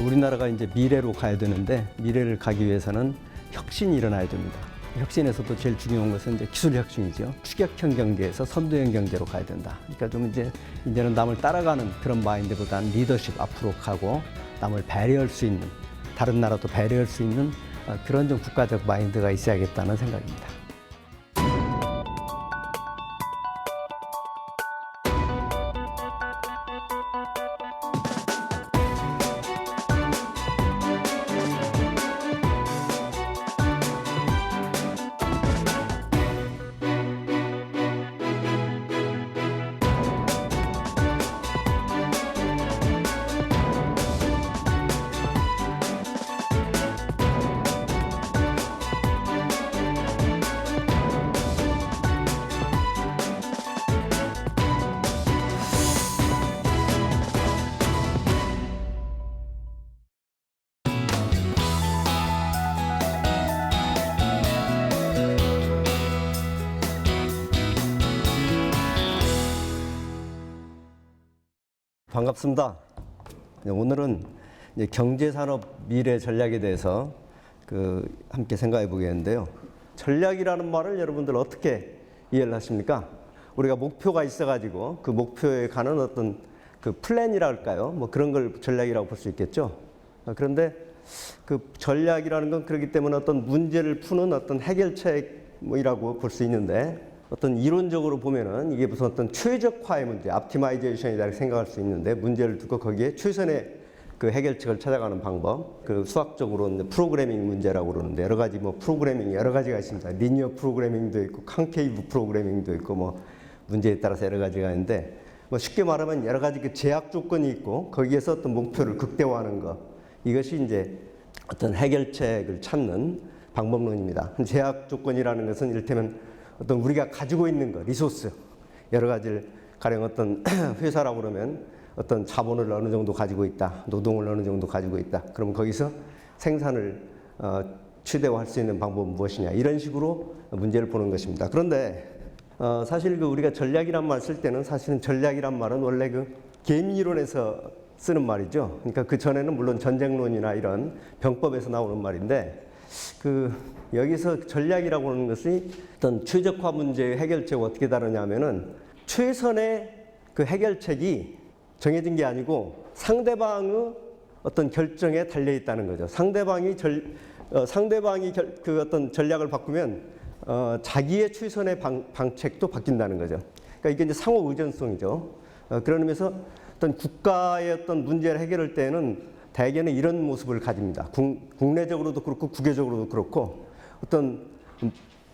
우리나라가 이제 미래로 가야 되는데 미래를 가기 위해서는 혁신이 일어나야 됩니다. 혁신에서도 제일 중요한 것은 이제 기술 혁신이죠. 추격형 경제에서 선도형 경제로 가야 된다. 그러니까 좀 이제는 남을 따라가는 그런 마인드보다는 리더십 앞으로 가고 남을 배려할 수 있는, 다른 나라도 배려할 수 있는 그런 좀 국가적 마인드가 있어야겠다는 생각입니다. 반갑습니다. 오늘은 경제산업 미래 전략에 대해서 함께 생각해 보겠는데요. 전략이라는 말을 여러분들 어떻게 이해를 하십니까? 우리가 목표가 있어가지고 그 목표에 가는 어떤 그 플랜이라 할까요? 뭐 그런 걸 전략이라고 볼 수 있겠죠. 그런데 그 전략이라는 건 그렇기 때문에 어떤 문제를 푸는 어떤 해결책이라고 볼 수 있는데, 어떤 이론적으로 보면은 이게 무슨 어떤 최적화의 문제, optimization이라고 생각할 수 있는데, 문제를 두고 거기에 최선의 그 해결책을 찾아가는 방법, 그 수학적으로는 프로그래밍 문제라고 그러는데, 여러 가지 뭐 프로그래밍이 여러 가지가 있습니다. 리니어 프로그래밍도 있고, concave 프로그래밍도 있고, 뭐 문제에 따라서 여러 가지가 있는데, 뭐 쉽게 말하면 여러 가지 그 제약 조건이 있고, 거기에서 어떤 목표를 극대화하는 것, 이것이 이제 어떤 해결책을 찾는 방법론입니다. 제약 조건이라는 것은 이를테면 어떤 우리가 가지고 있는 것, 리소스, 여러 가지를, 가령 어떤 회사라고 그러면 어떤 자본을 어느 정도 가지고 있다, 노동을 어느 정도 가지고 있다. 그럼 거기서 생산을 최대화할 수 있는 방법은 무엇이냐, 이런 식으로 문제를 보는 것입니다. 그런데 사실 우리가 전략이란 말 쓸 때는, 사실은 전략이란 말은 원래 계획 이론에서 쓰는 말이죠. 그러니까 그 전에는 물론 전쟁론이나 이런 병법에서 나오는 말인데, 여기서 전략이라고 하는 것이 어떤 최적화 문제의 해결책을 어떻게 다루냐면은, 최선의 그 해결책이 정해진 게 아니고 상대방의 어떤 결정에 달려 있다는 거죠. 상대방이 그 어떤 전략을 바꾸면 자기의 최선의 방책도 바뀐다는 거죠. 그러니까 이게 이제 상호 의존성이죠. 그런 의미에서 어떤 국가의 어떤 문제를 해결할 때는 대개는 이런 모습을 가집니다. 국내적으로도 그렇고 국외적으로도 그렇고, 어떤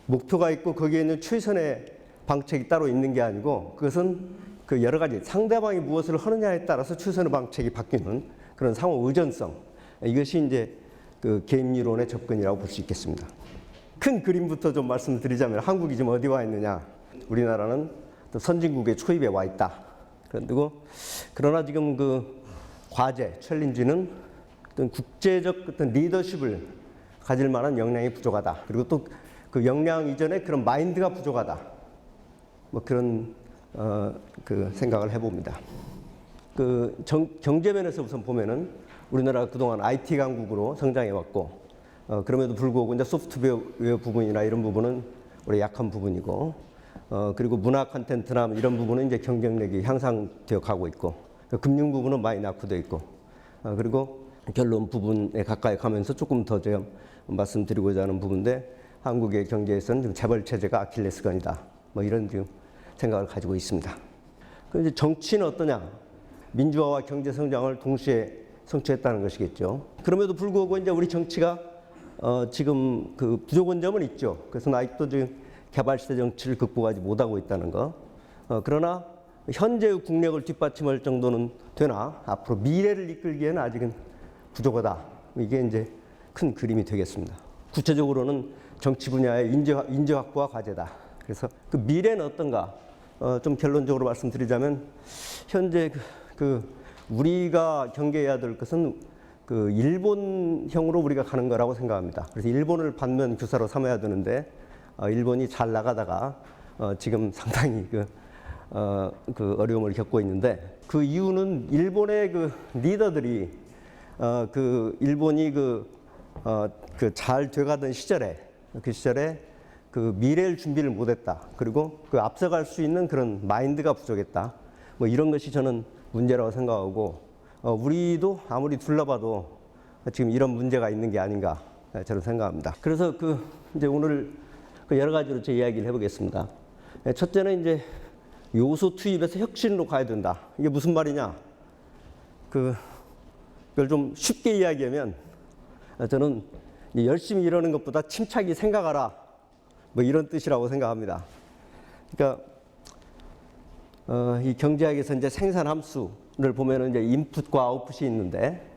목표가 있고 거기에 있는 최선의 방책이 따로 있는 게 아니고, 그것은 그 여러 가지 상대방이 무엇을 하느냐에 따라서 최선의 방책이 바뀌는 그런 상호 의존성, 이것이 이제 그 게임 이론의 접근이라고 볼 수 있겠습니다. 큰 그림부터 좀 말씀드리자면, 한국이 지금 어디 와 있느냐? 우리나라는 또 선진국의 초입에 와 있다. 그러나 지금 그 과제, 챌린지는 어떤 국제적 어떤 리더십을 가질 만한 역량이 부족하다. 그리고 또 그 역량 이전에 그런 마인드가 부족하다. 뭐 그런 그 생각을 해봅니다. 경제면에서 우선 보면은 우리나라가 그동안 IT 강국으로 성장해 왔고, 그럼에도 불구하고 이제 소프트웨어 부분이나 이런 부분은 우리 약한 부분이고, 그리고 문화 콘텐츠나 이런 부분은 이제 경쟁력이 향상되어 가고 있고, 금융 부분은 많이 낙후되어 있고, 그리고 결론 부분에 가까이 가면서 조금 더 제가 말씀드리고자 하는 부분인데, 한국의 경제에서는 지금 재벌 체제가 아킬레스건이다. 뭐 이런 지금 생각을 가지고 있습니다. 그런데 정치는 어떠냐? 민주화와 경제 성장을 동시에 성취했다는 것이겠죠. 그럼에도 불구하고 이제 우리 정치가 지금 그 부족한 점은 있죠. 그래서 아직도 지금 개발 시대 정치를 극복하지 못하고 있다는 거. 그러나 현재의 국력을 뒷받침할 정도는 되나, 앞으로 미래를 이끌기에는 아직은 부족하다. 이게 이제 큰 그림이 되겠습니다. 구체적으로는 정치 분야의 인재 확보와 과제다. 그래서 그 미래는 어떤가? 좀 결론적으로 말씀드리자면, 현재 우리가 경계해야 될 것은 그 일본형으로 우리가 가는 거라고 생각합니다. 그래서 일본을 반면 교사로 삼아야 되는데, 일본이 잘 나가다가 지금 상당히 그 어려움을 겪고 있는데, 그 이유는 일본의 그 리더들이 그 일본이 그 잘 돼가던 시절에 그 시절에 그 미래를 준비를 못했다. 그리고 그 앞서갈 수 있는 그런 마인드가 부족했다. 뭐 이런 것이 저는 문제라고 생각하고 우리도 아무리 둘러봐도 지금 이런 문제가 있는 게 아닌가 저는 생각합니다. 그래서 그 이제 오늘 그 여러 가지로 제 이야기를 해보겠습니다. 첫째는 이제 요소 투입에서 혁신으로 가야 된다. 이게 무슨 말이냐? 그걸 좀 쉽게 이야기하면 저는 열심히 일하는 것보다 침착히 생각하라. 뭐 이런 뜻이라고 생각합니다. 그러니까 이 경제학에서 이제 생산 함수를 보면은 이제 인풋과 아웃풋이 있는데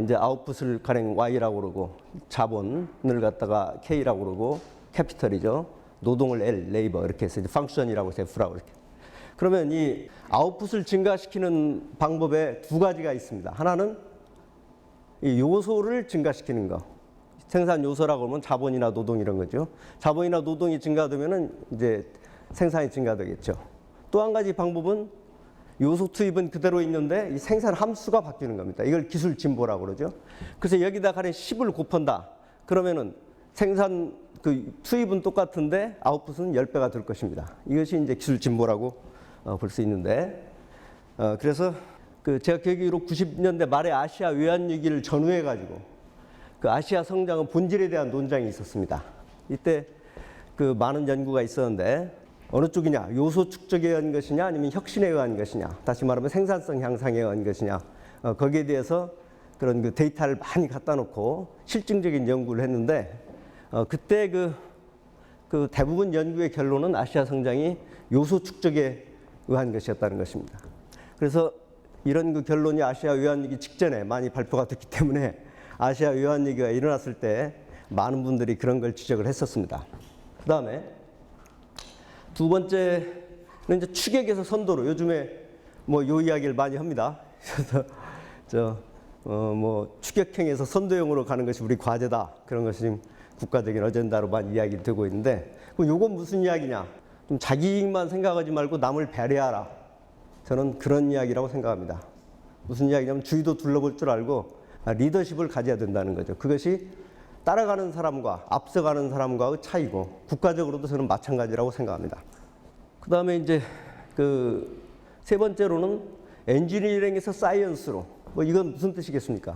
이제 아웃풋을 가령 Y라고 그러고 자본을 갖다가 K라고 그러고 캐피털이죠. 노동을 L, 레이버 이렇게 해서 이제 펑션이라고 해서 F라고 이렇게. 그러면 이 아웃풋을 증가시키는 방법에 두 가지가 있습니다. 하나는 이 요소를 증가시키는 거. 생산 요소라고 하면 자본이나 노동 이런 거죠. 자본이나 노동이 증가되면은 이제 생산이 증가되겠죠. 또 한 가지 방법은 요소 투입은 그대로 있는데 이 생산 함수가 바뀌는 겁니다. 이걸 기술 진보라고 그러죠. 그래서 여기다 가령 10을 곱한다. 그러면은 생산 그 투입은 똑같은데 아웃풋은 10배가 될 것입니다. 이것이 이제 기술 진보라고 볼 수 있는데 그래서 그 제가 기억으로 90년대 말에 아시아 외환위기를 전후해 가지고 그 아시아 성장은 본질에 대한 논쟁이 있었습니다. 이때 그 많은 연구가 있었는데 어느 쪽이냐? 요소 축적에 의한 것이냐 아니면 혁신에 의한 것이냐? 다시 말하면 생산성 향상에 의한 것이냐? 거기에 대해서 그런 그 데이터를 많이 갖다 놓고 실증적인 연구를 했는데 그때 그 대부분 연구의 결론은 아시아 성장이 요소 축적에 의한 것이었다는 것입니다. 그래서 이런 그 결론이 아시아 외환위기 직전에 많이 발표가 됐기 때문에 아시아 외환위기가 일어났을 때 많은 분들이 그런 걸 지적을 했었습니다. 그 다음에 두 번째는 이제 추격에서 선도로 요즘에 뭐 요 이야기를 많이 합니다. 그래서 뭐 추격형에서 선도형으로 가는 것이 우리 과제다. 그런 것이 지금 국가적인 어젠다로 많이 이야기를 되고 있는데 그럼 요건 무슨 이야기냐? 좀 자기 이익만 생각하지 말고 남을 배려하라. 저는 그런 이야기라고 생각합니다. 무슨 이야기냐면 주위도 둘러볼 줄 알고 리더십을 가져야 된다는 거죠. 그것이 따라가는 사람과 앞서가는 사람과의 차이고 국가적으로도 저는 마찬가지라고 생각합니다. 그 다음에 이제 그 세 번째로는 엔지니어링에서 사이언스로 뭐 이건 무슨 뜻이겠습니까?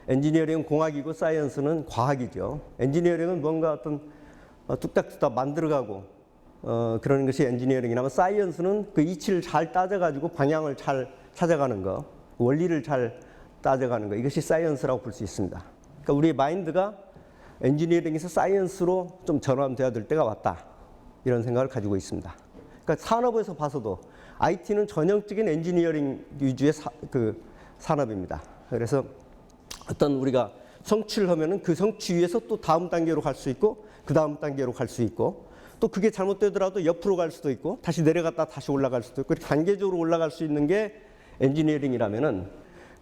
엔지니어링은 공학이고 사이언스는 과학이죠. 엔지니어링은 뭔가 어떤 뚝딱뚝딱 만들어가고 그런 것이 엔지니어링이라면 사이언스는 그 이치를 잘 따져가지고 방향을 잘 찾아가는 거, 원리를 잘 따져가는 거 이것이 사이언스라고 볼 수 있습니다. 그러니까 우리의 마인드가 엔지니어링에서 사이언스로 좀 전환돼야 될 때가 왔다. 이런 생각을 가지고 있습니다. 그러니까 산업에서 봐서도 IT는 전형적인 엔지니어링 위주의 산업입니다. 그래서 어떤 우리가 성취를 하면은 그 성취 위에서 또 다음 단계로 갈 수 있고 그 다음 단계로 갈 수 있고 또 그게 잘못되더라도 옆으로 갈 수도 있고 다시 내려갔다 다시 올라갈 수도 있고 이렇게 단계적으로 올라갈 수 있는 게 엔지니어링이라면은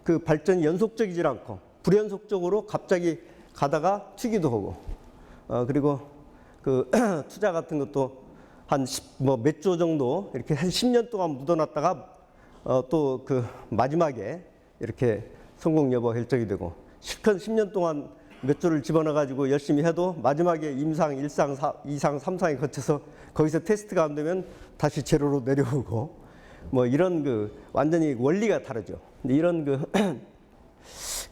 그 발전이 연속적이지 않고 불연속적으로 갑자기 가다가 튀기도 하고 그리고 그 투자 같은 것도 한 몇 조 정도 이렇게 한 10년 동안 묻어놨다가 또 그 마지막에 이렇게 성공 여부가 결정이 되고 실컷 10년 동안 몇 조를 집어넣어 가지고 열심히 해도 마지막에 임상, 1상, 2상, 3상에 거쳐서 거기서 테스트가 안 되면 다시 제로로 내려오고 뭐 이런 그 완전히 원리가 다르죠. 근데 이런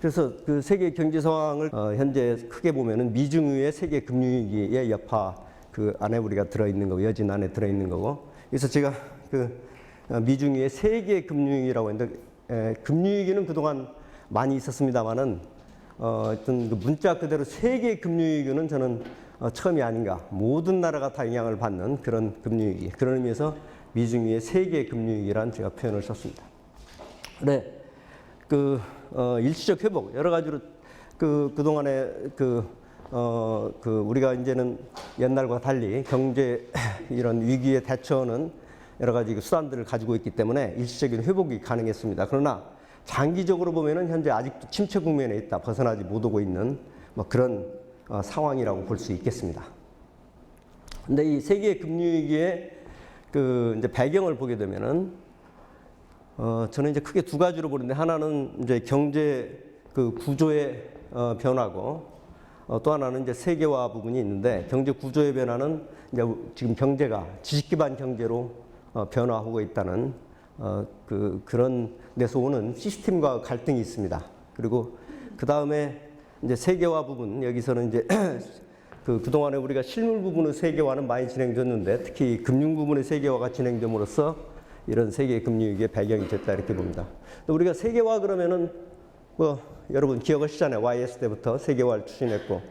그래서 그 세계 경제 상황을 현재 크게 보면은 미중유의 세계 금융위기의 여파 그 안에 우리가 들어있는 거고 여진 안에 들어있는 거고 그래서 제가 그 미중유의 세계 금융위기라고 했는데 금융위기는 그동안 많이 있었습니다만은 어떤 그 문자 그대로 세계 금융위기는 저는 처음이 아닌가. 모든 나라가 다 영향을 받는 그런 금융위기. 그런 의미에서 미중유의 세계 금융위기라는 제가 표현을 썼습니다. 네, 그 일시적 회복 여러 가지로 그동안에 우리가 이제는 옛날과 달리 경제 이런 위기에 대처하는 여러 가지 그 수단들을 가지고 있기 때문에 일시적인 회복이 가능했습니다. 그러나 장기적으로 보면은 현재 아직도 침체 국면에 있다, 벗어나지 못하고 있는 뭐 그런 상황이라고 볼 수 있겠습니다. 근데 이 세계 금융위기의 그 이제 배경을 보게 되면은 저는 이제 크게 두 가지로 보는데 하나는 이제 경제 그 구조의 변화고 또 하나는 이제 세계화 부분이 있는데 경제 구조의 변화는 이제 지금 경제가 지식 기반 경제로 변화하고 있다는 그런 데서 오는 시스템과 갈등이 있습니다. 그리고 그 다음에 이제 세계화 부분 여기서는 이제 그동안에 우리가 실물 부분의 세계화는 많이 진행됐는데 특히 금융 부분의 세계화가 진행됨으로써 이런 세계 금융위기의 배경이 됐다 이렇게 봅니다. 우리가 세계화 그러면은 뭐 여러분 기억하시잖아요. YS 때부터 세계화를 추진했고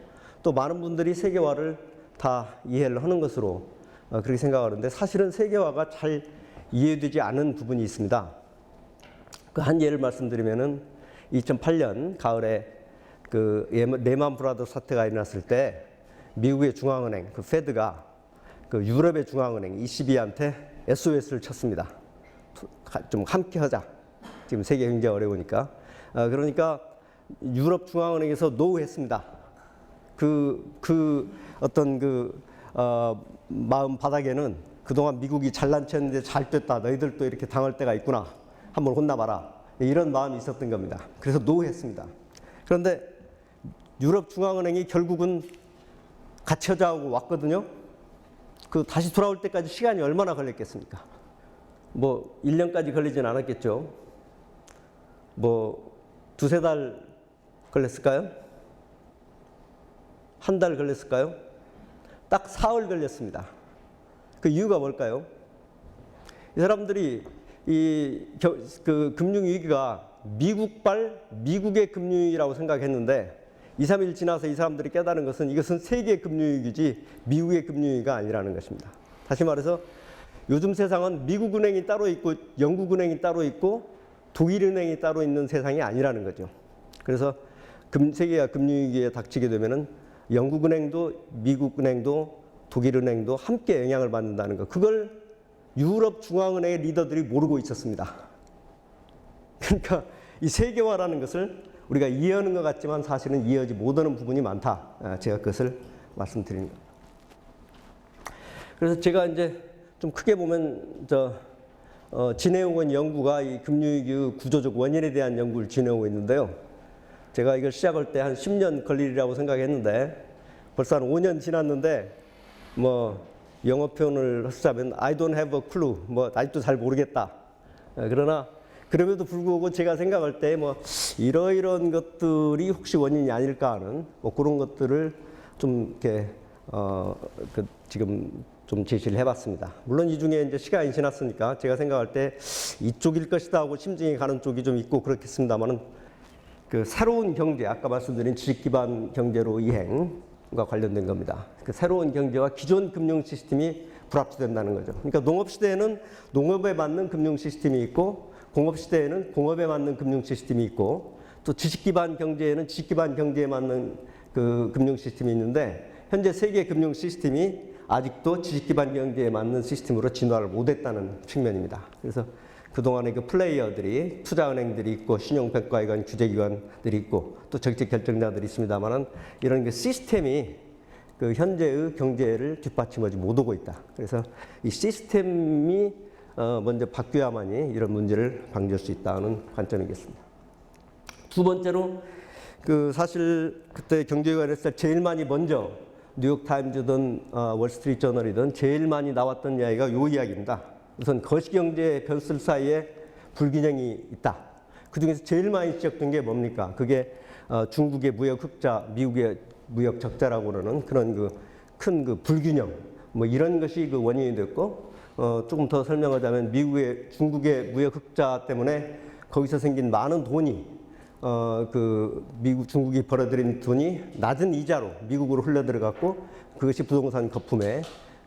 또 많은 분들이 세계화를 다 이해를 하는 것으로 그렇게 생각하는데 사실은 세계화가 잘 이해되지 않은 부분이 있습니다. 그 한 예를 말씀드리면은 2008년 가을에 그 레만 브라더 사태가 일어났을 때 미국의 중앙은행 그 페드가 그 유럽의 중앙은행 ECB한테 SOS를 쳤습니다. 좀 함께 하자. 지금 세계 경제가 어려우니까. 그러니까 유럽 중앙은행에서 노했습니다. 어떤 마음 바닥에는 그동안 미국이 잘난 척했는데 잘 됐다. 너희들도 이렇게 당할 때가 있구나. 한번 혼나봐라. 이런 마음이 있었던 겁니다. 그래서 노했습니다. 그런데 유럽 중앙은행이 결국은 같이 하자고 왔거든요. 다시 돌아올 때까지 시간이 얼마나 걸렸겠습니까? 뭐 1년까지 걸리진 않았겠죠. 뭐 두세 달 걸렸을까요? 한 달 걸렸을까요? 딱 사흘 걸렸습니다. 그 이유가 뭘까요? 이 사람들이 그 금융위기가 미국의 금융위기라고 생각했는데 2, 3일 지나서 이 사람들이 깨달은 것은 이것은 세계 금융위기지 미국의 금융위기가 아니라는 것입니다. 다시 말해서 요즘 세상은 미국 은행이 따로 있고 영국 은행이 따로 있고 독일 은행이 따로 있는 세상이 아니라는 거죠. 그래서 세계가 금융위기에 닥치게 되면은 영국 은행도 미국 은행도 독일 은행도 함께 영향을 받는다는 것. 그걸 유럽 중앙은행의 리더들이 모르고 있었습니다. 그러니까 이 세계화라는 것을 우리가 이해하는 것 같지만 사실은 이해하지 못하는 부분이 많다. 제가 그것을 말씀드리는 겁니다. 그래서 제가 이제 좀 크게 보면 진해온 연구가 이 금융위기 구조적 원인에 대한 연구를 진행하고 있는데요. 제가 이걸 시작할 때 한 10년 걸리리라고 생각했는데 벌써 한 5년 지났는데 뭐 영어 표현을 쓰자면 I don't have a clue. 뭐 아직도 잘 모르겠다. 그러나 그럼에도 불구하고 제가 생각할 때 뭐 이러이러한 것들이 혹시 원인이 아닐까 하는 뭐 그런 것들을 좀 이렇게 지금 좀 제시를 해봤습니다. 물론 이 중에 이제 시간이 지났으니까 제가 생각할 때 이쪽일 것이다 하고 심증이 가는 쪽이 좀 있고 그렇겠습니다만은 그 새로운 경제, 아까 말씀드린 지식 기반 경제로 이행과 관련된 겁니다. 그 새로운 경제와 기존 금융 시스템이 불합치된다는 거죠. 그러니까 농업 시대에는 농업에 맞는 금융 시스템이 있고 공업 시대에는 공업에 맞는 금융 시스템이 있고 또 지식 기반 경제에는 지식 기반 경제에 맞는 그 금융 시스템이 있는데 현재 세계 금융 시스템이 아직도 지식 기반 경제에 맞는 시스템으로 진화를 못했다는 측면입니다. 그래서 그동안의 그 플레이어들이 투자은행들이 있고 신용평가기관, 규제기관들이 있고 또 정책 결정자들이 있습니다만은 이런 그 시스템이 그 현재의 경제를 뒷받침하지 못하고 있다. 그래서 이 시스템이 먼저 바뀌어야만이 이런 문제를 방지할 수 있다는 관점이겠습니다. 두 번째로 그 사실 그때 경제위기가 됐을 때 제일 많이 먼저 뉴욕타임즈든 월스트리트저널이든 제일 많이 나왔던 이야기가 이 이야기입니다. 우선 거시경제 변수들 사이에 불균형이 있다. 그중에서 제일 많이 지적된 게 뭡니까? 그게 중국의 무역 흑자, 미국의 무역 적자라고 그러는 그런 큰 불균형 뭐 이런 것이 그 원인이 됐고 조금 더 설명하자면 중국의 무역 흑자 때문에 거기서 생긴 많은 돈이 중국이 벌어들인 돈이 낮은 이자로 미국으로 흘러들어갔고 그것이 부동산 거품의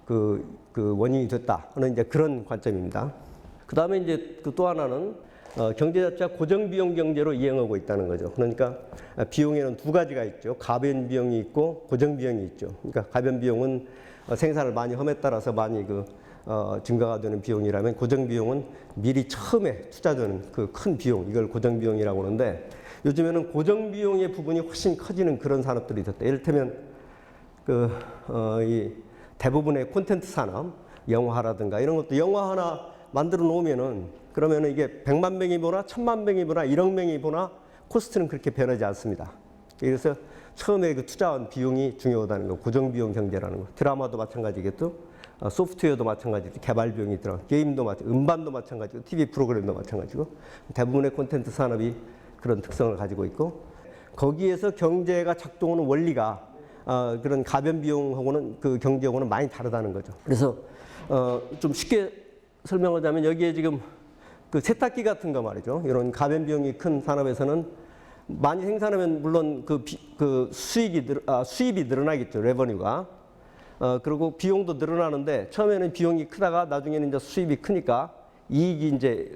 그 원인이 됐다 하는 이제 그런 관점입니다. 그 다음에 이제 또 하나는 경제 자체가 고정 비용 경제로 이행하고 있다는 거죠. 그러니까 비용에는 두 가지가 있죠. 가변 비용이 있고 고정 비용이 있죠. 그러니까 가변 비용은 생산을 많이 함에 따라서 많이 증가가 되는 비용이라면 고정 비용은 미리 처음에 투자되는 그 큰 비용, 이걸 고정 비용이라고 하는데 요즘에는 고정 비용의 부분이 훨씬 커지는 그런 산업들이 있었다. 이를테면 이 대부분의 콘텐츠 산업, 영화라든가 이런 것도 영화 하나 만들어 놓으면은 그러면은 이게 100만 명이 보나 1000만 명이 보나 1억 명이 보나 코스트는 그렇게 변하지 않습니다. 그래서 처음에 그 투자한 비용이 중요하다는 거, 고정비용 경제라는 거. 드라마도 마찬가지겠죠. 소프트웨어도 마찬가지고, 개발 비용이 있더라. 게임도 마찬가지고, 음반도 마찬가지고, TV 프로그램도 마찬가지고, 대부분의 콘텐츠 산업이 그런 특성을 가지고 있고, 거기에서 경제가 작동하는 원리가 그런 가변 비용하고는 그 경제하고는 많이 다르다는 거죠. 그래서 좀 쉽게 설명하자면 여기에 지금 그 세탁기 같은 거 말이죠. 이런 가변 비용이 큰 산업에서는 많이 생산하면 물론 그 수입이 늘어나겠죠. 레버뉴가. 그리고 비용도 늘어나는데 처음에는 비용이 크다가 나중에는 이제 수입이 크니까 이익이 이제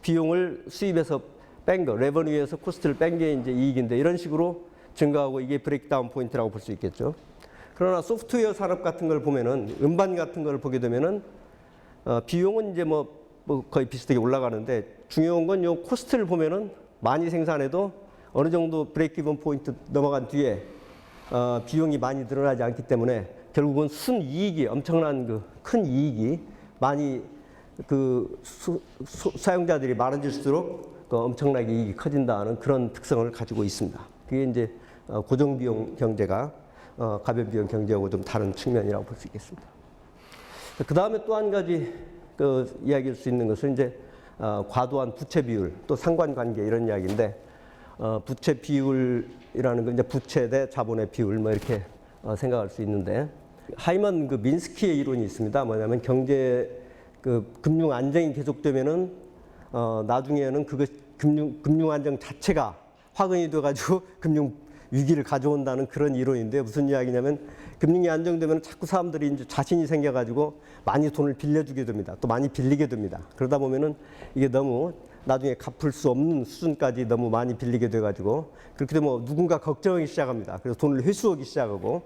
비용을 수입에서 뺀 거, 레버뉴에서 코스트를 뺀 게 이제 이익인데 이런 식으로 증가하고 이게 브레이크다운 포인트라고 볼 수 있겠죠. 그러나 소프트웨어 산업 같은 걸 보면은 음반 같은 걸 보게 되면은 비용은 이제 뭐 거의 비슷하게 올라가는데 중요한 건 요 코스트를 보면은 많이 생산해도 어느 정도 브레이크 이븐 포인트 넘어간 뒤에 비용이 많이 늘어나지 않기 때문에 결국은 순이익이 엄청난 그 큰 이익이 많이 그 사용자들이 많아질수록 그 엄청나게 이익이 커진다는 그런 특성을 가지고 있습니다. 그게 이제 고정비용 경제가 가변비용 경제하고 좀 다른 측면이라고 볼 수 있겠습니다. 그 다음에 또 한 가지 그 이야기할 수 있는 것은 이제 과도한 부채 비율 또 상관관계 이런 이야기인데 부채 비율이라는 건 이제 부채 대 자본의 비율 뭐 이렇게 생각할 수 있는데 하이먼 그 민스키의 이론이 있습니다. 뭐냐면 경제 그 금융 안정이 계속되면은 나중에는 그것 금융 안정 자체가 화근이 돼가지고 금융 위기를 가져온다는 그런 이론인데 무슨 이야기냐면 금융이 안정되면 자꾸 사람들이 이제 자신이 생겨가지고 많이 돈을 빌려주게 됩니다. 또 많이 빌리게 됩니다. 그러다 보면은 이게 너무 나중에 갚을 수 없는 수준까지 너무 많이 빌리게 돼가지고 그렇게 되면 누군가 걱정하기 시작합니다. 그래서 돈을 회수하기 시작하고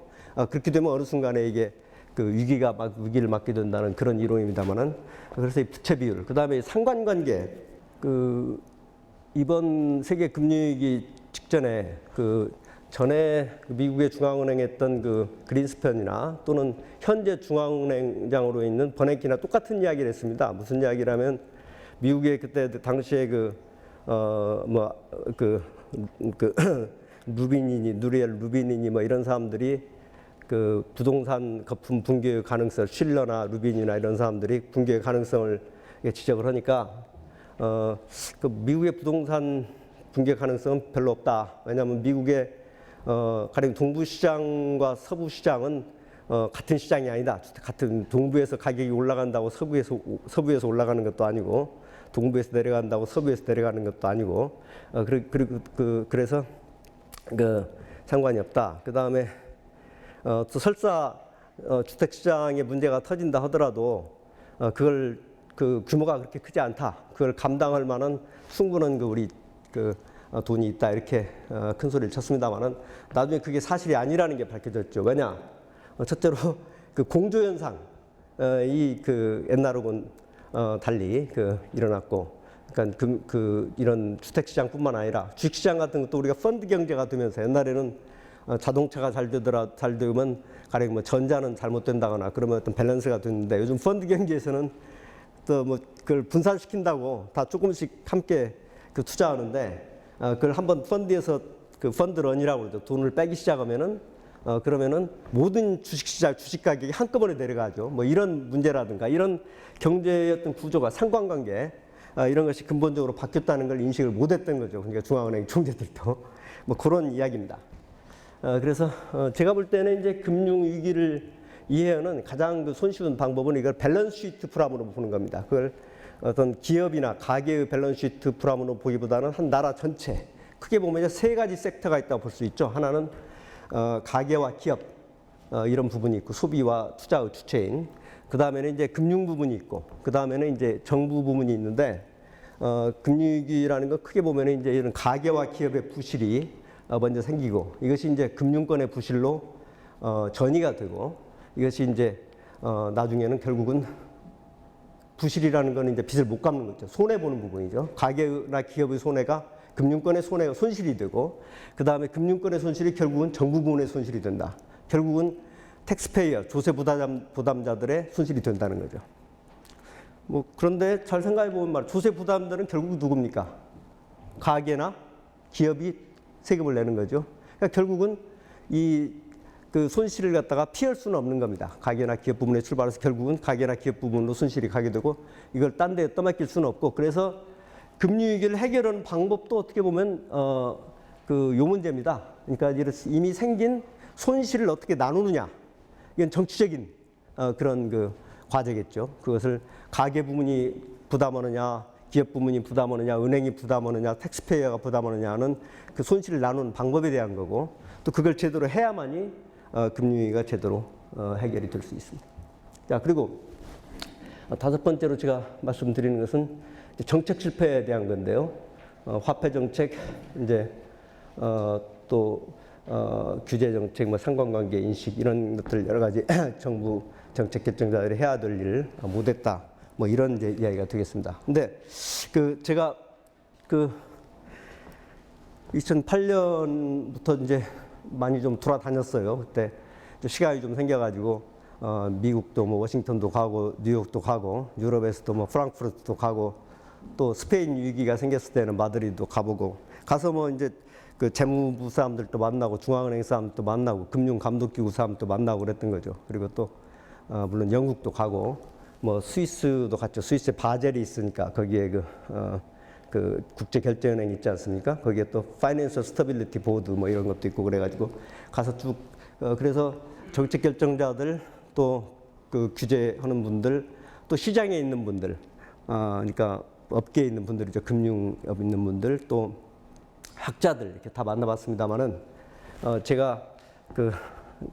그렇게 되면 어느 순간에 이게 그 위기를 맞게 된다는 그런 이론입니다만은 그래서 이 부채 비율, 그 다음에 상관관계, 그 이번 세계 금융위기 직전에 그 전에 미국의 중앙은행에 했던 그 그린스펀이나 또는 현재 중앙은행장으로 있는 버냉키나 똑같은 이야기를 했습니다. 무슨 이야기라면 미국의 그때 당시에 누리엘 루비니니 뭐 이런 사람들이 그 부동산 거품 붕괴의 가능성, 실러나 루빈이나 이런 사람들이 붕괴의 가능성을 지적을 하니까 그 미국의 부동산 붕괴 가능성은 별로 없다. 왜냐하면 미국의 가령 동부 시장과 서부 시장은 같은 시장이 아니다. 같은 동부에서 가격이 올라간다고 서부에서 올라가는 것도 아니고 동부에서 내려간다고 서부에서 내려가는 것도 아니고 그래서 그 상관이 없다. 그 다음에 또 설사 주택 시장에 문제가 터진다 하더라도 그걸 그 규모가 그렇게 크지 않다. 그걸 감당할 만한 충분한 우리 돈이 있다. 이렇게 큰 소리를 쳤습니다만은 나중에 그게 사실이 아니라는 게 밝혀졌죠. 왜냐? 첫째로 그 공조 현상 옛날하고는 달리 일어났고, 그러니까 이런 주택 시장뿐만 아니라 주식 시장 같은 것도 우리가 펀드 경제가 되면서 옛날에는 자동차가 잘 되면 가령 뭐 전자는 잘못된다거나 그러면 어떤 밸런스가 됐는데 요즘 펀드 경제에서는 또 뭐 그걸 분산시킨다고 다 조금씩 함께 투자하는데 그걸 한번 펀드에서 펀드런이라고 그러죠. 돈을 빼기 시작하면은 그러면은 모든 주식 가격이 한꺼번에 내려가죠. 뭐 이런 문제라든가 이런 경제의 어떤 구조가 상관관계 이런 것이 근본적으로 바뀌었다는 걸 인식을 못했던 거죠. 그러니까 중앙은행 총재들도 뭐 그런 이야기입니다. 그래서 제가 볼 때는 이제 금융 위기를 이해하는 가장 손쉬운 방법은 이걸 밸런스 시트 프라임으로 보는 겁니다. 그걸 어떤 기업이나 가계의 밸런스 시트 프라임으로 보기보다는 한 나라 전체 크게 보면 이제 세 가지 섹터가 있다고 볼 수 있죠. 하나는 가계와 기업 이런 부분이 있고 소비와 투자의 주체인, 그 다음에는 이제 금융 부분이 있고, 그 다음에는 이제 정부 부분이 있는데 금융위기라는 거 크게 보면 이제 이런 가계와 기업의 부실이 먼저 생기고 이것이 이제 금융권의 부실로 전이가 되고 이것이 이제 나중에는 결국은 부실이라는 건 이제 빚을 못 갚는 거죠. 손해 보는 부분이죠. 가계나 기업의 손해가 금융권의 손해가 손실이 되고 그 다음에 금융권의 손실이 결국은 정부 부문의 손실이 된다. 결국은 텍스페이어 조세 부담자들의 손실이 된다는 거죠. 뭐 그런데 잘 생각해 보면 말 조세 부담자는 결국 누굽니까? 가계나 기업이 세금을 내는 거죠. 그러니까 결국은 이 그 손실을 갖다가 피할 수는 없는 겁니다. 가계나 기업 부분에 출발해서 결국은 가계나 기업 부분으로 손실이 가게 되고 이걸 딴 데 떠맡길 수는 없고 그래서 금융위기를 해결하는 방법도 어떻게 보면 그 요 문제입니다. 그러니까 이미 생긴 손실을 어떻게 나누느냐 이건 정치적인 그런 그 과제겠죠. 그것을 가계 부문이 부담하느냐, 기업 부문이 부담하느냐, 은행이 부담하느냐, 텍스페이어가 부담하느냐는 그 손실을 나누는 방법에 대한 거고 또 그걸 제대로 해야만이 금융위기가 제대로 해결이 될 수 있습니다. 자 그리고 다섯 번째로 제가 말씀드리는 것은 정책 실패에 대한 건데요. 화폐 정책, 이제 또 규제 정책, 뭐 상관관계 인식 이런 것들 여러 가지 정부 정책 결정자들이 해야 될 일을 못했다. 뭐 이런 이제 이야기가 되겠습니다. 근데 그 제가 그 2008년부터 이제 많이 좀 돌아다녔어요. 그때 시간이 좀 생겨가지고 미국도 뭐 워싱턴도 가고 뉴욕도 가고 유럽에서도 뭐 프랑크푸르트도 가고 또 스페인 위기가 생겼을 때는 마드리드도 가보고 가서 뭐 이제 그 재무부 사람들도 만나고 중앙은행 사람들도 만나고 금융감독기구 사람들도 만나고 그랬던 거죠. 그리고 또 물론 영국도 가고 뭐 스위스도 갔죠. 스위스에 바젤이 있으니까 거기에 그 국제결제은행 있지 않습니까? 거기에 또 파이낸셜 스태빌리티 보드 뭐 이런 것도 있고 그래가지고 가서 쭉 그래서 정책 결정자들 또 그 규제하는 분들 또 시장에 있는 분들 그러니까 업계에 있는 분들이죠. 금융업 있는 분들 또 학자들 이렇게 다 만나봤습니다만은 제가 그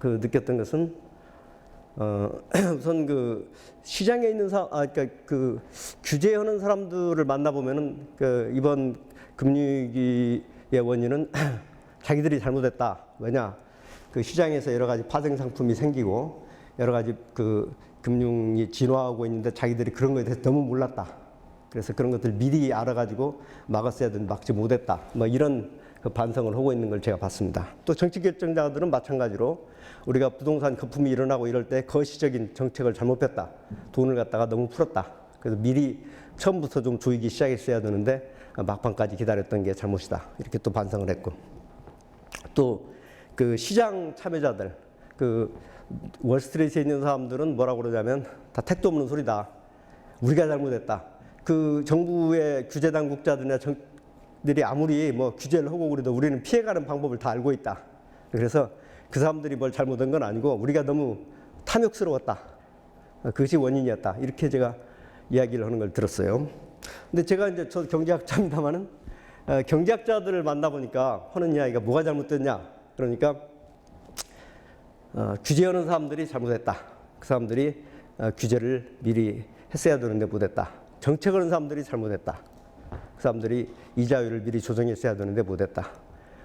느꼈던 것은 우선 그 시장에 있는 그러니까 그 규제하는 사람들을 만나보면은 그 이번 금융위기의 원인은 자기들이 잘못했다. 왜냐? 그 시장에서 여러 가지 파생 상품이 생기고 여러 가지 그 금융이 진화하고 있는데 자기들이 그런 거에 대해서 너무 몰랐다. 그래서 그런 것들 미리 알아가지고 막았어야 되는데 막지 못했다. 뭐 이런 그 반성을 하고 있는 걸 제가 봤습니다. 또 정치 결정자들은 마찬가지로 우리가 부동산 거품이 일어나고 이럴 때 거시적인 정책을 잘못했다. 돈을 갖다가 너무 풀었다. 그래서 미리 처음부터 좀 조이기 시작했어야 되는데 막판까지 기다렸던 게 잘못이다. 이렇게 또 반성을 했고 또 그 시장 참여자들 그 월스트리트에 있는 사람들은 뭐라고 그러냐면 다 택도 없는 소리다. 우리가 잘못했다. 그 정부의 규제 당국자들이나 들이 아무리 뭐 규제를 하고 그래도 우리는 피해가는 방법을 다 알고 있다. 그래서 그 사람들이 뭘 잘못한 건 아니고 우리가 너무 탐욕스러웠다. 그것이 원인이었다. 이렇게 제가 이야기를 하는 걸 들었어요. 근데 제가 이제 저 경제학자입니다만은 경제학자들을 만나보니까 하는 이야기가 뭐가 잘못됐냐. 그러니까 규제하는 사람들이 잘못했다. 그 사람들이 규제를 미리 했어야 되는데 못했다. 정책하는 사람들이 잘못했다. 그 사람들이 이자율을 미리 조정했어야 되는데 못했다.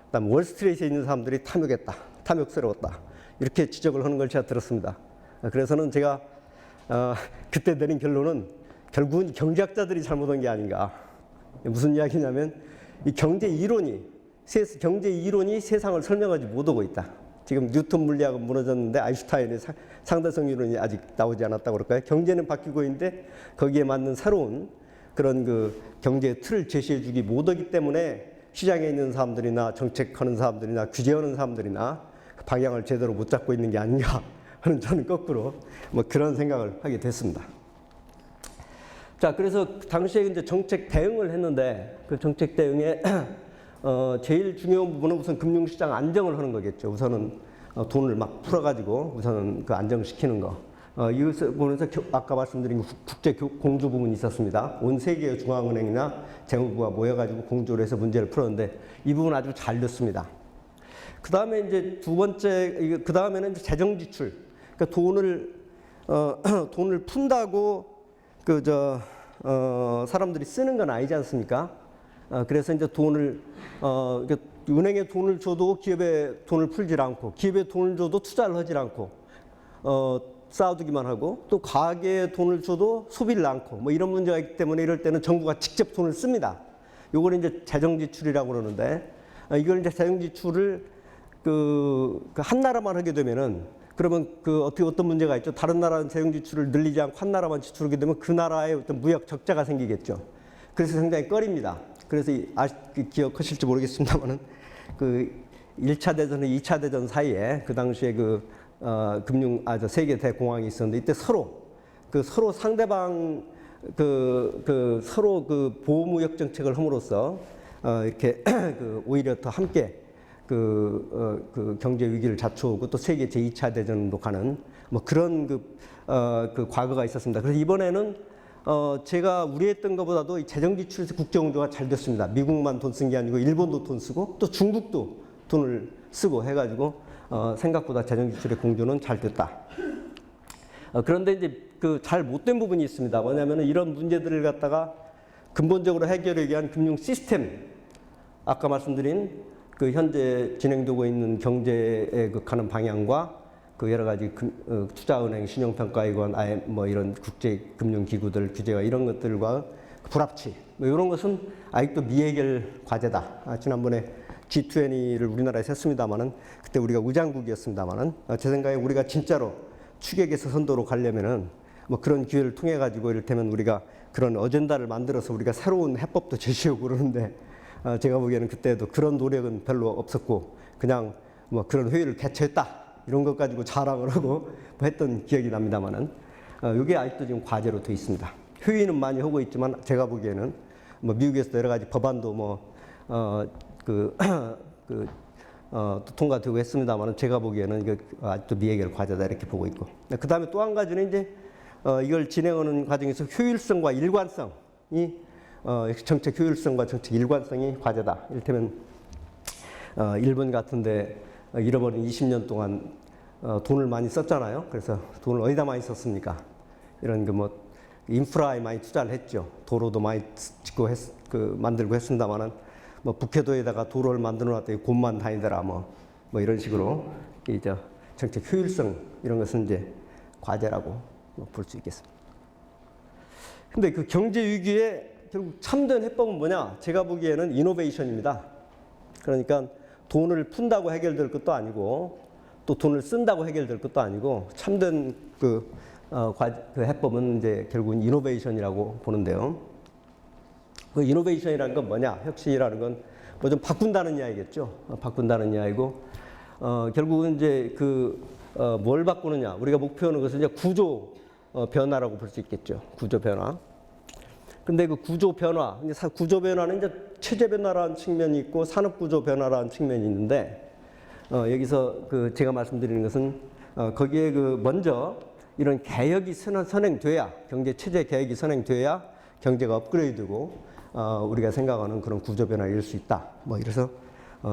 그다음 월스트리트에 있는 사람들이 탐욕했다. 탐욕스러웠다. 이렇게 지적을 하는 걸 제가 들었습니다. 그래서는 제가 그때 내린 결론은 결국은 경제학자들이 잘못한 게 아닌가. 무슨 이야기냐면 이 경제 이론이 세상을 설명하지 못하고 있다. 지금 뉴턴 물리학은 무너졌는데 아인슈타인의 상대성 이론이 아직 나오지 않았다고 그럴까요? 경제는 바뀌고 있는데 거기에 맞는 새로운 그런 그 경제의 틀을 제시해 주기 못하기 때문에 시장에 있는 사람들이나 정책하는 사람들이나 규제하는 사람들이나 그 방향을 제대로 못 잡고 있는 게 아닌가 하는 저는 거꾸로 뭐 그런 생각을 하게 됐습니다. 자, 그래서 당시에 이제 정책 대응을 했는데 그 정책 대응에 제일 중요한 부분은 우선 금융시장 안정을 하는 거겠죠. 우선은 돈을 막 풀어가지고 우선은 그 안정시키는 거. 이것을 보면서 아까 말씀드린 국제 공조 부분이 있었습니다. 온 세계의 중앙은행이나 재무부가 모여가지고 공조를 해서 문제를 풀었는데 이 부분 아주 잘 됐습니다. 그 다음에 이제 두 번째, 그 다음에는 재정 지출. 그러니까 돈을 푼다고 사람들이 쓰는 건 아니지 않습니까? 그래서 이제 은행에 돈을 줘도 기업에 돈을 풀질 않고, 기업에 돈을 줘도 투자를 하질 않고, 쌓아두기만 하고, 또 가게에 돈을 줘도 소비를 않고, 뭐 이런 문제가 있기 때문에 이럴 때는 정부가 직접 돈을 씁니다. 요걸 이제 재정 지출이라고 그러는데, 이걸 이제 재정 지출을 한 나라만 하게 되면은 그러면 그 어떻게 어떤 문제가 있죠? 다른 나라는 재정 지출을 늘리지 않고 한 나라만 지출하게 되면 그 나라의 어떤 무역 적자가 생기겠죠. 그래서 상당히 꺼립니다. 그래서 기억하실지 모르겠습니다만은 그 1차 대전과 2차 대전 사이에 그 당시에 세계 대공황이 있었는데 이때 서로 상대방 서로 보호무역 정책을 함으로써 이렇게 오히려 더 함께 경제 위기를 자초하고 또 세계 제2차 대전으로 가는 뭐 그런 과거가 있었습니다. 그래서 이번에는 제가 우려했던 것보다도 이 재정 지출에서 국제 공조가 잘 됐습니다. 미국만 돈 쓴 게 아니고 일본도 돈 쓰고 또 중국도 돈을 쓰고 해가지고 생각보다 재정 지출의 공조는 잘 됐다. 그런데 이제 잘 못된 부분이 있습니다. 뭐냐면은 이런 문제들을 갖다가 근본적으로 해결하기 위한 금융 시스템, 아까 말씀드린 현재 진행되고 있는 경제에 가는 방향과 여러 가지 투자은행, 신용평가기관, 뭐 이런 국제금융기구들 규제와 이런 것들과 불합치, 뭐 이런 것은 아직도 미해결 과제다. 지난번에 G20를 우리나라에서 했습니다만은 그때 우리가 우장국이었습니다만은 제 생각에 우리가 진짜로 추격에서 선도로 가려면은 뭐 그런 기회를 통해 가지고 이를테면 우리가 그런 어젠다를 만들어서 우리가 새로운 해법도 제시하고 그러는데 제가 보기에는 그때도 그런 노력은 별로 없었고 그냥 뭐 그런 회의를 개최했다 이런 것 가지고 자랑을 하고 뭐 했던 기억이 납니다만은 이게 아직도 지금 과제로 돼 있습니다. 회의는 많이 하고 있지만 제가 보기에는 뭐 미국에서 여러 가지 법안도 통과되고 했습니다만은 제가 보기에는 아직도 미해결 과제다 이렇게 보고 있고 그 다음에 또 한 가지는 이제 이걸 진행하는 과정에서 효율성과 일관성이 정책 효율성과 정책 일관성이 과제다. 이를테면 일본 같은데 잃어버린 20년 동안 돈을 많이 썼잖아요. 그래서 돈을 어디다 많이 썼습니까? 이런 인프라에 많이 투자를 했죠. 도로도 많이 짓고 만들고 했습니다만은 뭐 북해도에다가 도로를 만들어 놨더니 곰만 다니더라 뭐 이런 식으로 이제 정책 효율성 이런 것은 이제 과제라고 볼 수 있겠습니다. 근데 경제 위기에 결국 참된 해법은 뭐냐? 제가 보기에는 이노베이션입니다. 그러니까 돈을 푼다고 해결될 것도 아니고 또 돈을 쓴다고 해결될 것도 아니고 참된 해법은 이제 결국은 이노베이션이라고 보는데요. 이노베이션이라는 건 뭐냐? 혁신이라는 건 뭐 좀 바꾼다는 이야기겠죠. 바꾼다는 이야기고 결국은 이제 뭘 바꾸느냐? 우리가 목표하는 것은 이제 구조 변화라고 볼 수 있겠죠. 구조 변화. 근데 구조 변화, 구조 변화는 이제 체제 변화라는 측면이 있고 산업 구조 변화라는 측면이 있는데 여기서 제가 말씀드리는 것은 거기에 먼저 이런 개혁이 선행돼야 경제 체제 개혁이 선행돼야 경제가 업그레이드되고 우리가 생각하는 그런 구조 변화를 이룰 수 있다. 뭐 이래서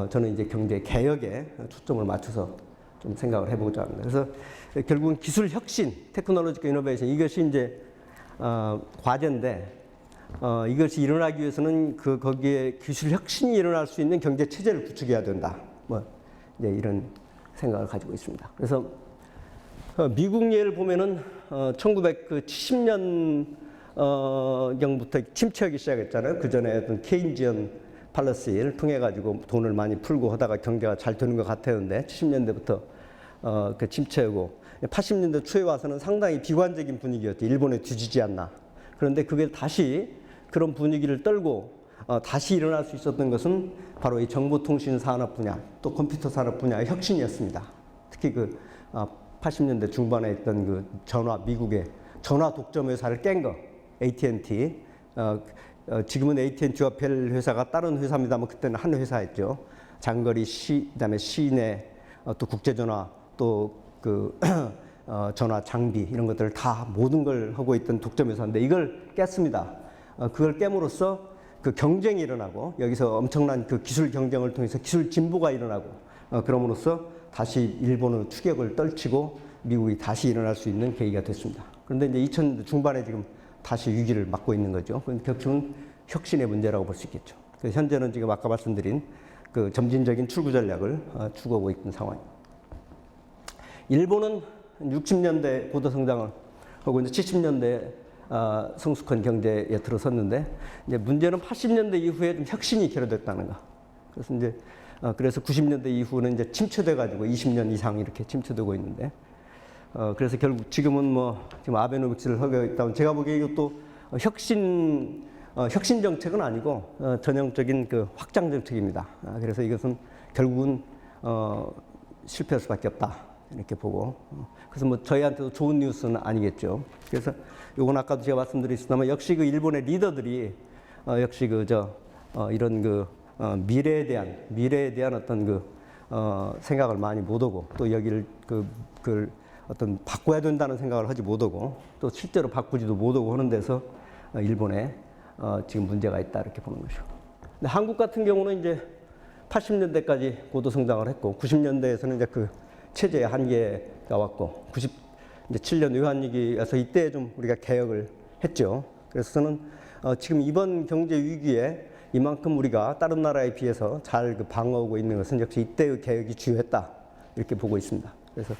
저는 이제 경제 개혁에 초점을 맞춰서 좀 생각을 해보자 합니다. 그래서 결국은 기술 혁신, 테크놀로지컬 이노베이션 이것이 이제 과제인데 이것이 일어나기 위해서는 거기에 기술 혁신이 일어날 수 있는 경제 체제를 구축해야 된다. 뭐 이제 이런 생각을 가지고 있습니다. 그래서 미국 예를 보면은 1970년 경부터 침체하기 시작했잖아요. 그 전에 어떤 케인지언 팔러시를 통해 가지고 돈을 많이 풀고 하다가 경제가 잘 되는 것 같았는데 70년대부터 침체하고 80년대 초에 와서는 상당히 비관적인 분위기였죠. 일본에 뒤지지 않나. 그런데 그게 다시 그런 분위기를 떨고 다시 일어날 수 있었던 것은 바로 이 정보통신 산업 분야 또 컴퓨터 산업 분야의 혁신이었습니다. 특히 80년대 중반에 있던 미국의 전화 독점 회사를 깬 거, AT&T. 지금은 AT&T와 벨 회사가 다른 회사입니다만 그때는 한 회사였죠. 장거리 그다음에 시내 또 국제전화 또 전화 장비 이런 것들을 다 모든 걸 하고 있던 독점 회사인데 이걸 깼습니다. 그걸 깨므로써 경쟁이 일어나고 여기서 엄청난 기술 경쟁을 통해서 기술 진보가 일어나고 그럼으로써 다시 일본의 추격을 떨치고 미국이 다시 일어날 수 있는 계기가 됐습니다. 그런데 이제 2000년대 중반에 지금 다시 위기를 맞고 있는 거죠. 결국은 혁신의 문제라고 볼 수 있겠죠. 그래서 현재는 지금 아까 말씀드린 점진적인 출구 전략을 추구하고 있는 상황입니다. 일본은 60년대 고도 성장을 하고 이제 70년대 성숙한 경제에 들어섰는데 이제 문제는 80년대 이후에 좀 혁신이 결여됐다는 거. 그래서 이제 그래서 90년대 이후는 이제 침체돼 가지고 20년 이상 이렇게 침체되고 있는데 그래서 결국 지금은 뭐 지금 아베노믹스를 하고 있다면 제가 보기에 이것도 혁신 정책은 아니고 전형적인 그 확장 정책입니다. 그래서 이것은 결국은 실패할 수밖에 없다 이렇게 보고 그래서 뭐 저희한테도 좋은 뉴스는 아니겠죠. 그래서 요건 아까도 제가 말씀드렸습니다만 역시 그 일본의 리더들이 역시 이런 미래에 대한 어떤 생각을 많이 못하고 또 여기를 어떤 바꿔야 된다는 생각을 하지 못하고 또 실제로 바꾸지도 못하고 하는 데서 일본에 지금 문제가 있다 이렇게 보는 것이고. 근데 한국 같은 경우는 이제 80년대까지 고도 성장을 했고 90년대에서는 이제 그 체제의 한계가 왔고 97년 외환위기에서 이때 좀 우리가 개혁을 했죠. 그래서 저는 지금 이번 경제 위기에 이만큼 우리가 다른 나라에 비해서 잘 방어하고 있는 것은 역시 이때의 개혁이 주요했다 이렇게 보고 있습니다. 그래서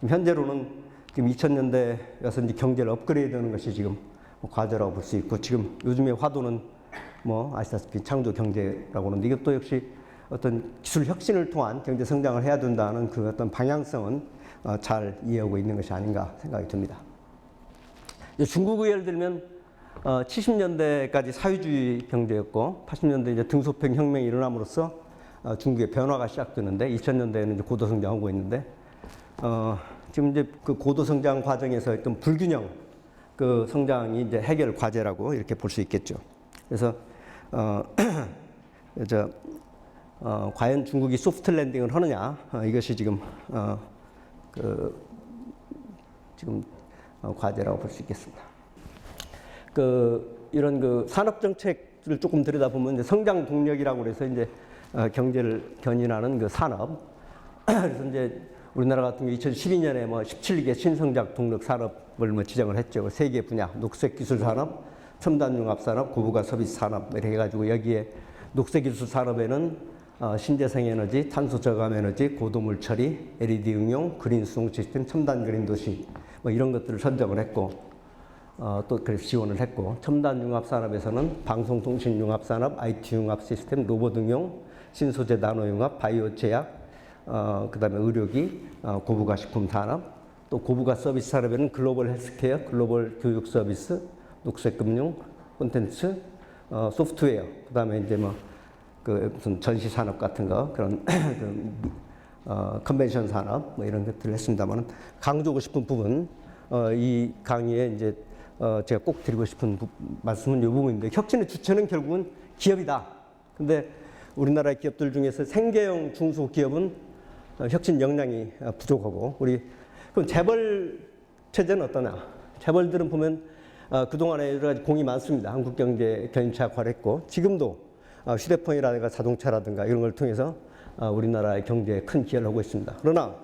현재로는 지금 2000년대에서 이제 경제를 업그레이드하는 것이 지금 과제라고 볼 수 있고 지금 요즘의 화두는 뭐 아시다시피 창조 경제라고 하는데 이것도 역시 어떤 기술 혁신을 통한 경제 성장을 해야 된다는 그 어떤 방향성은 잘 이해하고 있는 것이 아닌가 생각이 듭니다. 중국의 예를 들면 70년대까지 사회주의 경제였고 80년대 이제 등소평 혁명이 일어남으로써 중국의 변화가 시작되는데 2000년대에는 이제 고도 성장하고 있는데 지금 이제 그 고도 성장 과정에서 어떤 불균형 그 성장이 이제 해결 과제라고 이렇게 볼 수 있겠죠. 그래서 과연 중국이 소프트 랜딩을 하느냐 이것이 지금 과제라고 볼 수 있겠습니다. 이런 산업 정책을 조금 들여다보면 이제 성장 동력이라고 그래서 이제 경제를 견인하는 그 산업. 그래서 이제 우리나라 같은 경우 2012년에 뭐 17개 신성장 동력 산업을 뭐 지정을 했죠. 3개 분야: 녹색 기술 산업, 첨단 융합 산업, 고부가 서비스 산업 이렇게 해가지고 여기에 녹색 기술 산업에는 신재생 에너지, 탄소 저감 에너지, 고도물 처리, LED 응용, 그린 수송 시스템, 첨단 그린 도시 뭐 이런 것들을 선정을 했고 또 그래서 지원을 했고 첨단 융합 산업에서는 방송통신 융합 산업, IT 융합 시스템, 로봇 응용, 신소재 나노 융합, 바이오 제약, 그다음에 의료기, 고부가 식품 산업, 또 고부가 서비스 산업에는 글로벌 헬스케어, 글로벌 교육 서비스, 녹색 금융, 콘텐츠, 소프트웨어, 그다음에 이제 무슨 전시 산업 같은 거 그런 컨벤션 산업 뭐 이런 것들을 했습니다만 강조하고 싶은 부분 이 강의에 이제 제가 꼭 드리고 싶은 말씀은 이 부분인데 혁신의 주체는 결국은 기업이다. 근데 우리나라의 기업들 중에서 생계형 중소기업은 혁신 역량이 부족하고 그럼 재벌 체제는 어떠냐? 재벌들은 보면 그동안에 여러 가지 공이 많습니다. 한국 경제 견인차학화했고 지금도 휴대폰이라든가 자동차라든가 이런 걸 통해서 우리나라의 경제에 큰 기여를 하고 있습니다. 그러나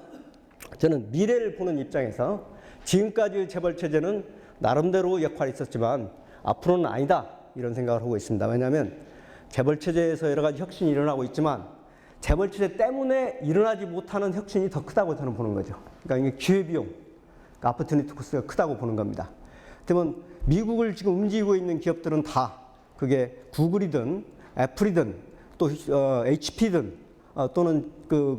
저는 미래를 보는 입장에서 지금까지의 재벌 체제는 나름대로 역할이 있었지만 앞으로는 아니다 이런 생각을 하고 있습니다. 왜냐하면 재벌 체제에서 여러 가지 혁신이 일어나고 있지만 재벌 체제 때문에 일어나지 못하는 혁신이 더 크다고 저는 보는 거죠. 그러니까 이게 기회비용, 아퍼튜니티 코스트가 크다고 보는 겁니다. 그러면 미국을 지금 움직이고 있는 기업들은 다 그게 구글이든 애플이든 또 HP든 또는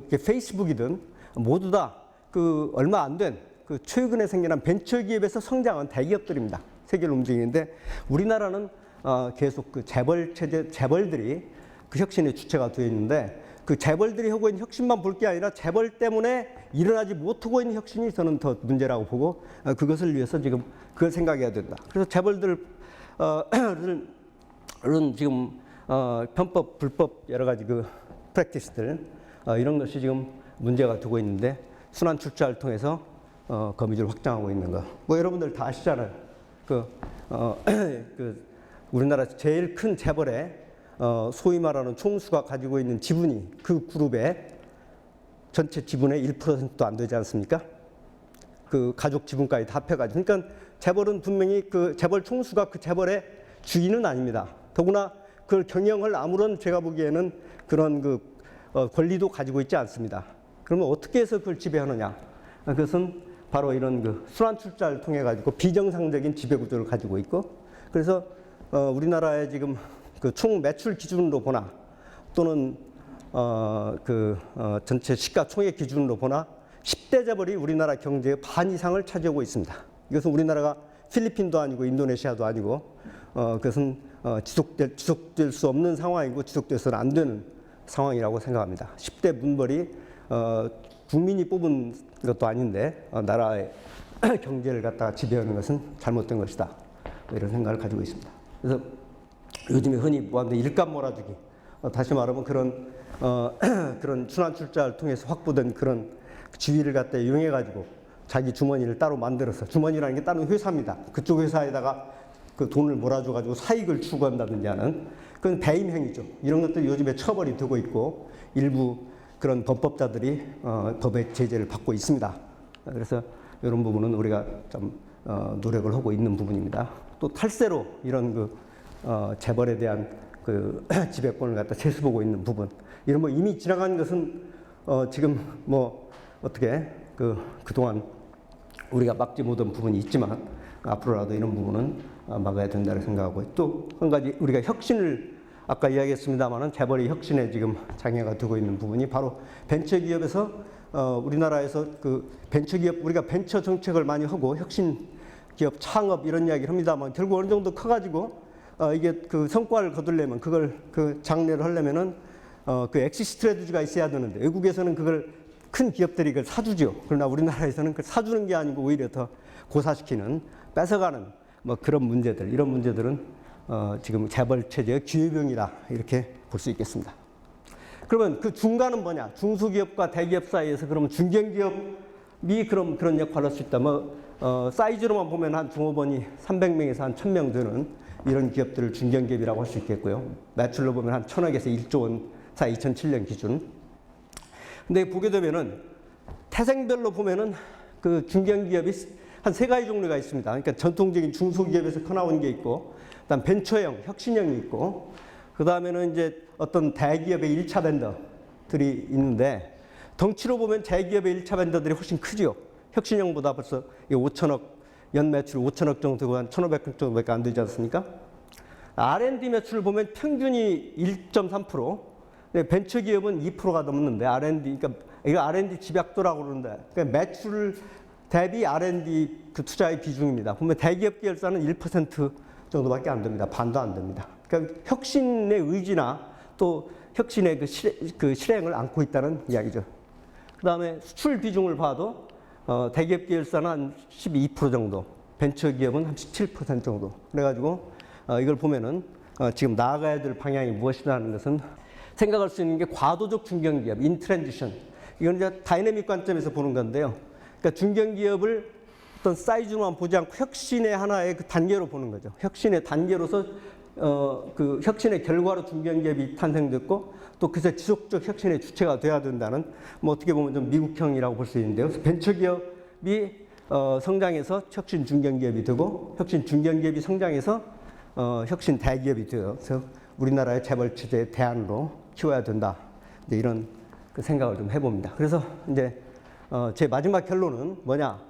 페이스북이든 모두 다 얼마 안 된 최근에 생겨난 벤처 기업에서 성장한 대기업들입니다. 세계를 움직이는데 우리나라는 계속 재벌들이 그 혁신의 주체가 되어 있는데 그 재벌들이 하고 있는 혁신만 볼 게 아니라 재벌 때문에 일어나지 못하고 있는 혁신이 저는 더 문제라고 보고 그것을 위해서 지금 그걸 생각해야 된다. 그래서 재벌들은 지금 편법, 불법 여러 가지 프랙티스들 이런 것이 지금 문제가 되고 있는데 순환 출자를 통해서 거미줄 확장하고 있는 거. 뭐 여러분들 다 아시잖아요. 우리나라 제일 큰 재벌의 소위 말하는 총수가 가지고 있는 지분이 그 그룹의 전체 지분의 1%도 안 되지 않습니까? 그 가족 지분까지 다 합해가지고. 그러니까 재벌은 분명히 그 재벌 총수가 그 재벌의 주인은 아닙니다. 더구나 그걸 경영을 아무런 제가 보기에는 그런 권리도 가지고 있지 않습니다. 그러면 어떻게 해서 그걸 지배하느냐? 그것은 바로 이런 순환 출자를 통해 가지고 비정상적인 지배 구조를 가지고 있고, 그래서 우리나라의 지금 총 매출 기준으로 보나 또는 전체 시가총액 기준으로 보나 10대 재벌이 우리나라 경제의 반 이상을 차지하고 있습니다. 이것은 우리나라가 필리핀도 아니고 인도네시아도 아니고 그것은 지속될 수 없는 상황이고 지속돼서는 안 되는 상황이라고 생각합니다. 10대 문벌이 국민이 뽑은 것도 아닌데 나라의 경제를 갖다가 지배하는 것은 잘못된 것이다. 이런 생각을 가지고 있습니다. 그래서 요즘에 흔히 뭐하는데 일감 몰아주기, 다시 말하면 그런 순환 출자를 통해서 확보된 그런 지위를 갖다 이용해가지고 자기 주머니를 따로 만들어서, 주머니라는 게 다른 회사입니다. 그쪽 회사에다가 그 돈을 몰아줘가지고 사익을 추구한다든지 하는 그건 배임행위죠. 이런 것들 요즘에 처벌이 되고 있고 일부 그런 범법자들이 법의 제재를 받고 있습니다. 그래서 이런 부분은 우리가 좀 노력을 하고 있는 부분입니다. 또 탈세로 이런 재벌에 대한 그 지배권을 갖다 세수보고 있는 부분, 이런 뭐 이미 지나간 것은 지금 뭐 어떻게 그동안 우리가 막지 못한 부분이 있지만 앞으로라도 이런 부분은 막아야 된다고 생각하고, 또 한 가지 우리가 혁신을 아까 이야기했습니다마는 재벌이 혁신에 지금 장애가 되고 있는 부분이 바로 벤처기업에서 우리나라에서 그 벤처기업, 우리가 벤처 정책을 많이 하고 혁신 기업 창업 이런 이야기를 합니다만 결국 어느 정도 커가지고 이게 그 성과를 거두려면 그걸 그 장래를 하려면은 그 엑시트 스트래티지가 있어야 되는데 외국에서는 그걸 큰 기업들이 그걸 사주죠. 그러나 우리나라에서는 그걸 사주는 게 아니고 오히려 더 고사시키는, 뺏어가는 뭐 그런 문제들, 이런 문제들은 지금 재벌 체제의 기회병이다 이렇게 볼 수 있겠습니다. 그러면 그 중간은 뭐냐? 중소기업과 대기업 사이에서 그러면 중견기업이 그런 역할을 할 수 있다. 사이즈로만 보면 한 종업원이 300명에서 한 1000명 되는 이런 기업들을 중견기업이라고 할 수 있겠고요. 매출로 보면 한 1000억에서 1조 원 사이 2007년 기준. 근데 보게 되면은 태생별로 보면은 그 중견기업이 한 세 가지 종류가 있습니다. 그러니까 전통적인 중소기업에서 커나온 게 있고, 그다음 벤처형, 혁신형이 있고, 그 다음에는 이제 어떤 대기업의 1차 벤더들이 있는데, 덩치로 보면 대기업의 1차 벤더들이 훨씬 크죠. 혁신형보다 벌써 5천억, 연 매출 5천억 정도 되고 한 1,500억 정도밖에 안 되지 않습니까? R&D 매출을 보면 평균이 1.3%, 벤처기업은 2%가 넘는데 R&D, 그러니까 이거 R&D 집약도라고 그러는데, 그러니까 매출 대비 R&D 그 투자의 비중입니다. 보면 대기업 계열사는 1% 정도밖에 안 됩니다. 반도 안 됩니다. 그러니까 혁신의 의지나 또 혁신의 그 실행을 안고 있다는 이야기죠. 그 다음에 수출 비중을 봐도 대기업 계열사는 한 12% 정도, 벤처기업은 한 17% 정도. 그래가지고 이걸 보면은 지금 나아가야 될 방향이 무엇이라는 것은 생각할 수 있는 게 과도적 중견기업, 인트랜지션. 이건 이제 다이내믹 관점에서 보는 건데요. 그러니까 중견기업을 어떤 사이즈로만 보지 않고 혁신의 하나의 그 단계로 보는 거죠. 혁신의 단계로서 그 혁신의 결과로 중견기업이 탄생됐고, 또 그래서 지속적 혁신의 주체가 돼야 된다는, 뭐 어떻게 보면 좀 미국형이라고 볼 수 있는데요. 벤처기업이 성장해서 혁신 중견기업이 되고, 혁신 중견기업이 성장해서 혁신 대기업이 돼요. 그래서 우리나라의 재벌 체제의 대안으로 키워야 된다. 이제 이런 그 생각을 좀 해봅니다. 그래서 이제 제 마지막 결론은 뭐냐?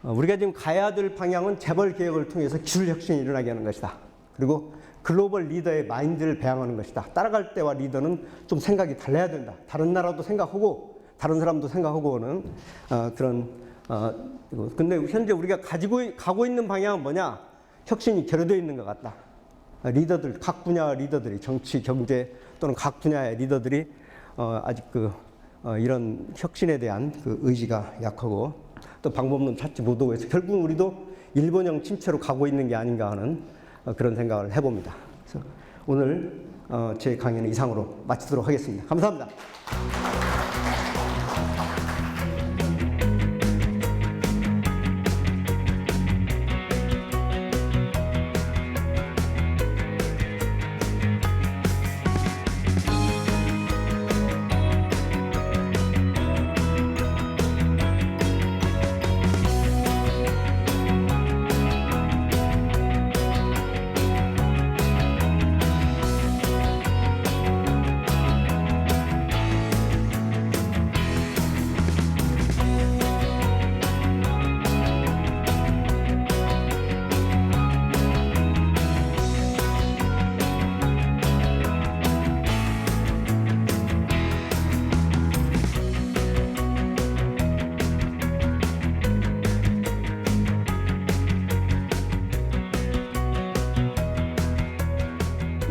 우리가 지금 가야 될 방향은 재벌 개혁을 통해서 기술 혁신이 일어나게 하는 것이다. 그리고 글로벌 리더의 마인드를 배양하는 것이다. 따라갈 때와 리더는 좀 생각이 달라야 된다. 다른 나라도 생각하고 다른 사람도 생각하고 하는 근데 현재 우리가 가고 있는 방향은 뭐냐? 혁신이 결여되어 있는 것 같다. 리더들, 각 분야 리더들이, 정치, 경제 또는 각 분야의 리더들이 아직 이런 혁신에 대한 그 의지가 약하고 또 방법론 찾지 못하고 해서 결국 우리도 일본형 침체로 가고 있는 게 아닌가 하는 그런 생각을 해봅니다. 그래서 오늘 제 강의는 이상으로 마치도록 하겠습니다. 감사합니다.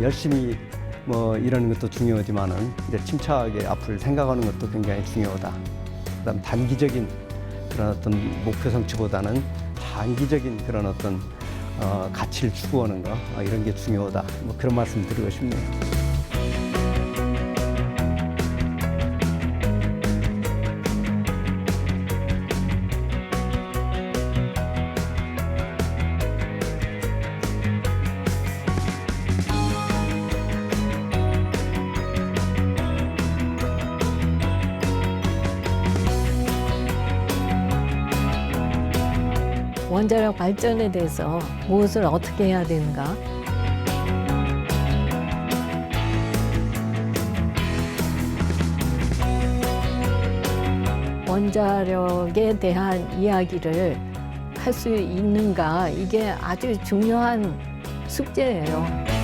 열심히 이러는 것도 중요하지만은 이제 침착하게 앞을 생각하는 것도 굉장히 중요하다. 그다음 단기적인 그런 어떤 목표 성취보다는 장기적인 그런 어떤 가치를 추구하는 거 이런 게 중요하다. 그런 말씀 드리고 싶네요. 원자력 발전에 대해서 무엇을 어떻게 해야 되는가? 원자력에 대한 이야기를 할 수 있는가? 이게 아주 중요한 숙제예요.